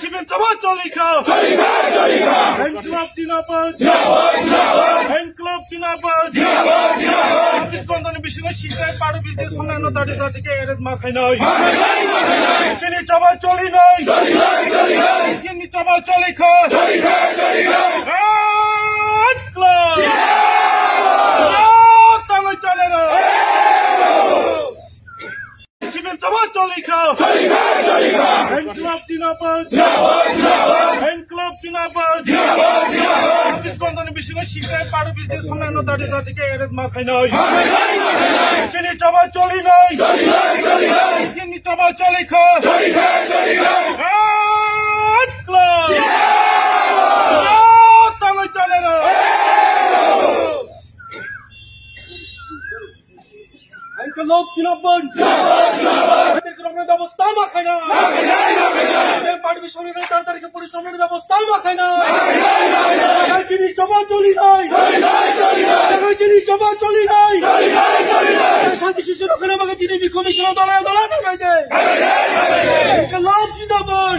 শিবির জমা চলিখা জিন্দাবাদ ক্লাব জিন্দাবাদ পাকিস্তানের বিশেষ শিক্ষায় পাড়ে বিজেপি সংগ্রাম দাঁড়ি দাঁড়িকে এরেজ মাখাই নয় চিনি জমা চলি নয় চিনি জমা চলিখা ক্লাব তাহলে চলে না শিবির জমা চলিখা ক্লাব জিন্দাবাদ ক্লাব জিন্দাবাদ পাকিস্তানের বিশেষ শিক্ষায় পাড়ে বিজেপি সংগ্রাম দাঁড়ি দাঁড়িকে এরেজ মাখাই নয় চিনি জমা চলি নয় চিনি জমা চলিখা ক্লাব তাহলে চলে না লোক জিন্দাবাদ ব্যবস্থা মাখায় না পাড়বি শরীরের 4 তারিখে পরিশ্রমের ব্যবস্থা মাখায় না চিনি জমা চলি নাই চিনি জমা চলি নাই শান্তি শিশুর ওখানে আমাকে চিনি কমিশনার দলায় দলায় ভাগাই দেয় লোক জিন্দাবাদ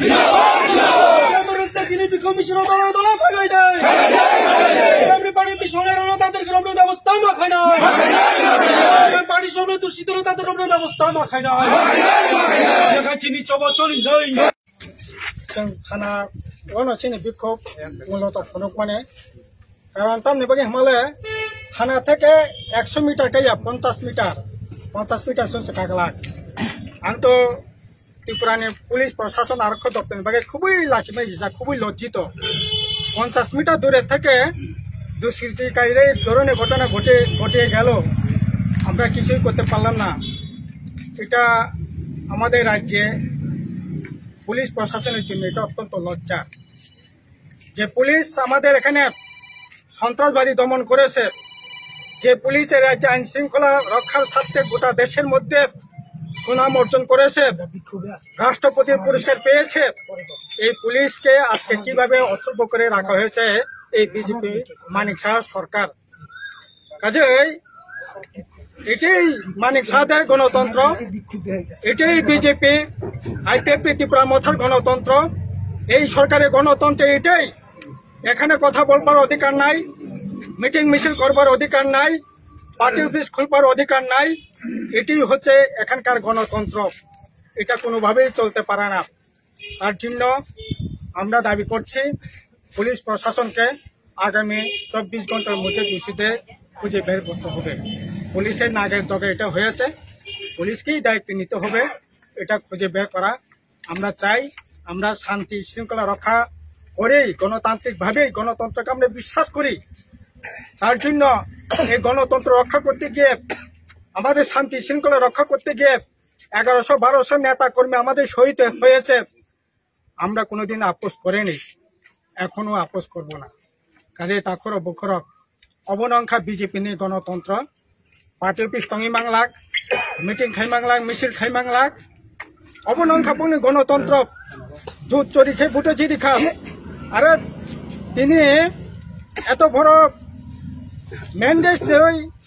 চিনি কমিশনার দলায় দলায় ভাগাই দেয় পাড়বি শরীরের তাদেরকে রমণ ব্যবস্থা মাখায় না পাড়ি শরীর দূষিত তাদের রমণ ব্যবস্থা মাখায় না চিনি জমা চলি নাই থানা অনশিনী বিক্ষোভ মূলত ফনক মানে কারণ তামনি বাকি হামালে থানা থেকে 100 মিটার গাইয়া 50 মিটার শুনছে কাগলাক আন্ত ত্রিপুরানি পুলিশ প্রশাসন আরক্ষী দপ্তর বাকি খুবই লাচিমাই হিসা খুবই লজ্জিত 50 মিটার দূরে থেকে দুষ্কৃতিকারীরা এই ধরনের ঘটনা ঘটে গেল আমরা কিছুই করতে পারলাম না এটা আমাদের রাজ্যে পুলিশ প্রশাসনের জন্য এটা অত্যন্ত লজ্জা যে পুলিশ আমাদের এখানে সন্ত্রাসবাদী দমন করেছে যে পুলিশের রাজ্যে আইন শৃঙ্খলা রক্ষার স্বার্থে গোটা দেশের মধ্যে সুনাম অর্জন করেছে রাষ্ট্রপতির পুরস্কার পেয়েছে এই পুলিশকে আজকে কিভাবে অথর্ব করে রাখা হয়েছে এই বিজেপি মানিক শাহ সরকার কাজেই এটাই মানিক শাহদের গণতন্ত্র এটাই বিজেপি আইপিএফপি ত্রিপুরা মথার গণতন্ত্র এই সরকারের গণতন্ত্র এটাই এখানে কথা বলবার অধিকার নাই মিটিং মিছিল করবার অধিকার নাই পার্টি অফিস খুলবার অধিকার নাই এটি হচ্ছে এখানকার গণতন্ত্র এটা কোনোভাবেই চলতে পারে না তার জন্য আমরা দাবি করছি পুলিশ প্রশাসনকে আগামী 24 ঘন্টার মধ্যে দোষীদের খুঁজে বের করতে হবে পুলিশের নাগের দগে এটা হয়েছে পুলিশকেই দায়িত্ব নিতে হবে এটা খুঁজে বের করা আমরা চাই আমরা শান্তি শৃঙ্খলা রক্ষা করেই গণতান্ত্রিকভাবেই গণতন্ত্রকে আমরা বিশ্বাস করি তার জন্য এই গণতন্ত্র রক্ষা করতে গিয়ে আমাদের শান্তি শৃঙ্খলা রক্ষা করতে গিয়ে 1100-1200 নেতা কর্মী আমাদের শহীদ হয়েছে আমরা কোনোদিন আপোষ করিনি এখনো আপোষ করব না কাজে তাখর বখরক অবনংখা বিজেপি নিয়ে গণতন্ত্র পার্টি অফিস টঙি মাংলাক মিটিং খাই মাংলাক মিছিল খাই মাংলাক অবনংখা পুনি গণতন্ত্র জুত চুরি খেয়ে বুটো চিরি খা আরে তিনি এত বড় ম্যান্ডেট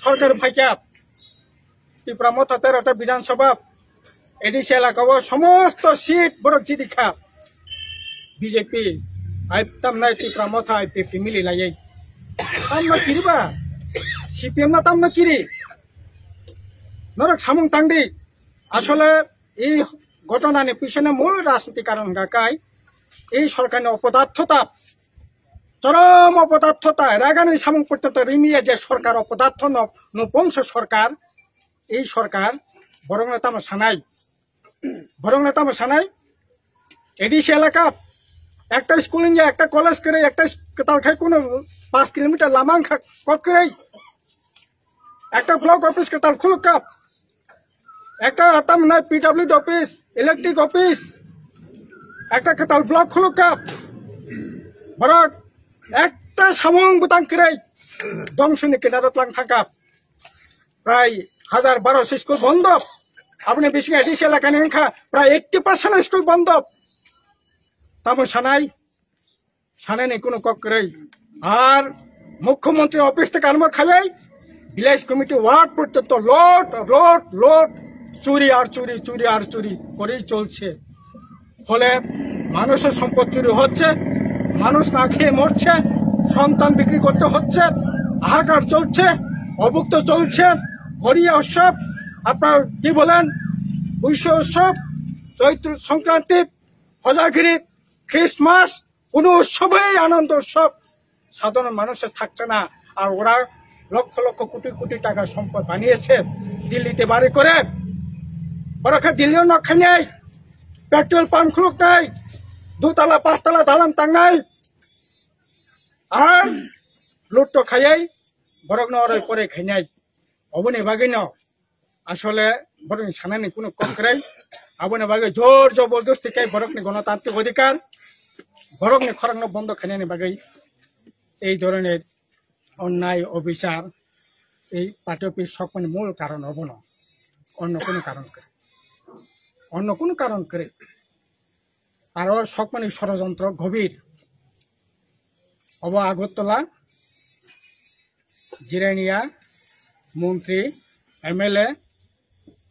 সরকার ফাইকা ত্রিপুরা মতো 13টা বিধানসভা এডিসি এলাকা সমস্ত সিট বড় চিরি খা বিজেপি আইতাম নাই ত্রিপুরা মতো আইপিএফপি মিলি লাই তামনা কিরিবা সিপিএম না তামনা কিরি নরক সামুং তাংডি আসলে এই ঘটনার পিছনে মূল রাজনীতি কারণ গাকাই এই সরকারের অপদার্থতা চরম অপদার্থতা রাগানি সামুং পর্যন্ত রিমিয়ে যে সরকার অপদার্থ নপুংস সরকার এই সরকার বরং নেতাম সানাই এডিসি এলাকা একটা স্কুল ইঞ্জা একটা কলেজ করে একটা তাল খাই কোনো 5 কিলোমিটার লামাং কত করে একটা ব্লক অফিস কে তাল খুলুক কাপ একটা আতাম না পিডব্লিউডি অফিস ইলেকট্রিক অফিস একটা কেতাল ব্লক খুলুক কাপ বরক একটা সামং বুতাং করে দংশনি কিনারত লাং থাকা প্রায় 1000-1200 স্কুল বন্ধ আপনি বেশি এডিসি এলাকা নিয়ে প্রায় 80% স্কুল বন্ধ তামো সানাই নেই কোনো কক্করেই আর মুখ্যমন্ত্রী অফিস থেকে আরম্ভ খাইয়াই ভিলেজ কমিটি ওয়ার্ড পর্যন্ত লোট চুরি আর চুরি করেই চলছে ফলে মানুষের সম্পদ চুরি হচ্ছে, মানুষ না খেয়ে মরছে, সন্তান বিক্রি করতে হচ্ছে, হাহাকার চলছে, অভুক্ত চলছে, হরিয়া উৎসব, আপনার কি বলেন, বৈশ উৎসব, চৈত্র সংক্রান্তি, হজাগিরি, খ্রিস্টমাস, কোন উৎসবেই আনন্দ উৎসব সাধারণ মানুষের থাকছে না। আর ওরা লক্ষ লক্ষ কোটি কোটি টাকার সম্পদ বানিয়েছে দিল্লিতে বাড়ি করে। ওরা দিল্লিও নখাই নেই, পেট্রোল পাম্প খুলুক নাই, 2তলা 5তলা দালান টাং নাই, আর লুট্টো খাইয়াই বরং ওর পরে খাই নাই। অবনে বাগে ন আসলে বরং সানানি কোনো কম করে আবনে বাগে জোর জবরদস্তি খাই বরকনি গণতান্ত্রিক অধিকার বরকনি খরাং বন্ধ খাইনি বাগে এই ধরনের অন্যায় অবিচার এই পার্টি অফিস সকল মূল কারণ হব না, অন্য কোনো কারণ করে, অন্য কোনো কারণ করে। আরো সকল ষড়যন্ত্র গভীর অব আগরতলা জিরানিয়া মন্ত্রী MLA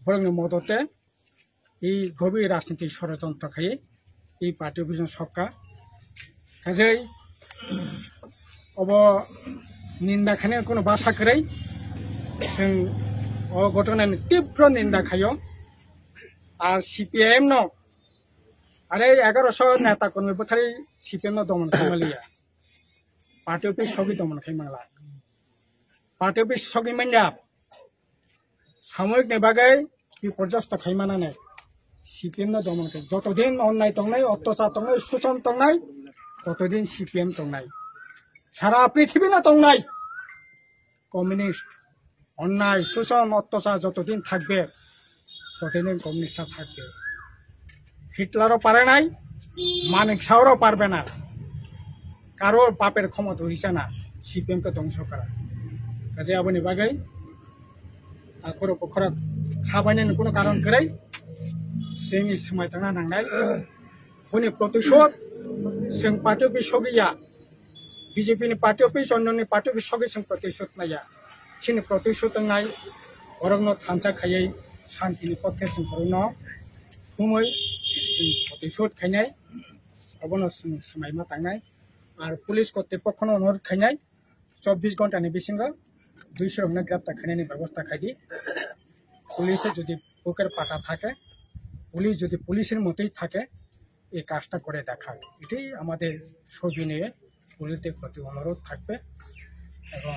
বরং মদতে এই গভীর রাজনীতির ষড়যন্ত্র খাই এই পার্টি অফিস সরকার কাজেই অব নিন্দা খানে কোনো বাসা করে जों घटनानि तीव्र निंदा खायो। और CPIM न आरे 1100 नेता कर्मी बोथारी CPIM न दमन खाइमालिया पार्टी अफिस सगी दमन खाइमाला पार्टी अफिस सगी मान्या सामयिक नेबागै विपर्यस्त खाइमानानै CPIM न दमन खाइ जतदिन अन्याय तंनाय अत्याचार तंनाय शोषण तंनाय ततदिन CPIM तंनाय सारा पृथ्वी न तंनाय कम्युनिस्ट अन्याय शोषण अत्याचार যতদিন থাকবে ততদিন কমিউনিস্টরা থাকবে। হিটলারও পারে নাই, মানিক শাহরও পারবে না, কারোর বাপের ক্ষমতা হইছে না CPIM কে ধ্বংস করা। কাজে আবনি বাগাই আখরো পখরা খাবাইনাयनि কোনো কারণ করে जोंनि সময় थांना नांनाय उनि प्रतिशोध जों पार्टी अफिस सगिया BJP नि पार्टी अफिस अन्यनि पार्टी अफिस सगि जों प्रतिशोध नाया सिनि प्रतिशोध नाय अरंनो थांचा खायै शान्तिनि पक्षे जों अरंनो खुमै प्रतिशोध खायनाय अबनो समायमा थांनाय आरो पुलिस कर्तृपक्षनो अनुरोध खायनाय 24 घन्टानि बिसिङाव 200 हमना ग्रेप्तार खायनायनि व्यवस्था खायदि पुलिसे যদি বুকের পাটা থাকে পুলিশ যদি পুলিশের মতোই থাকে এই কাজটা করে দেখায়। এটাই আমাদের সবিনয়ে পুলিশের প্রতি অনুরোধ থাকবে এবং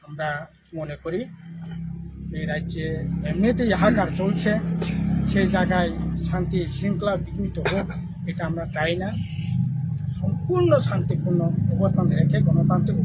আমরা মনে করি এই রাজ্যে এমনিতেই হাহাকার চলছে, সেই জায়গায় শান্তি শৃঙ্খলা বিঘ্নিত হোক এটা আমরা চাই না। সম্পূর্ণ শান্তিপূর্ণ অবস্থান রেখে গণতান্ত্রিক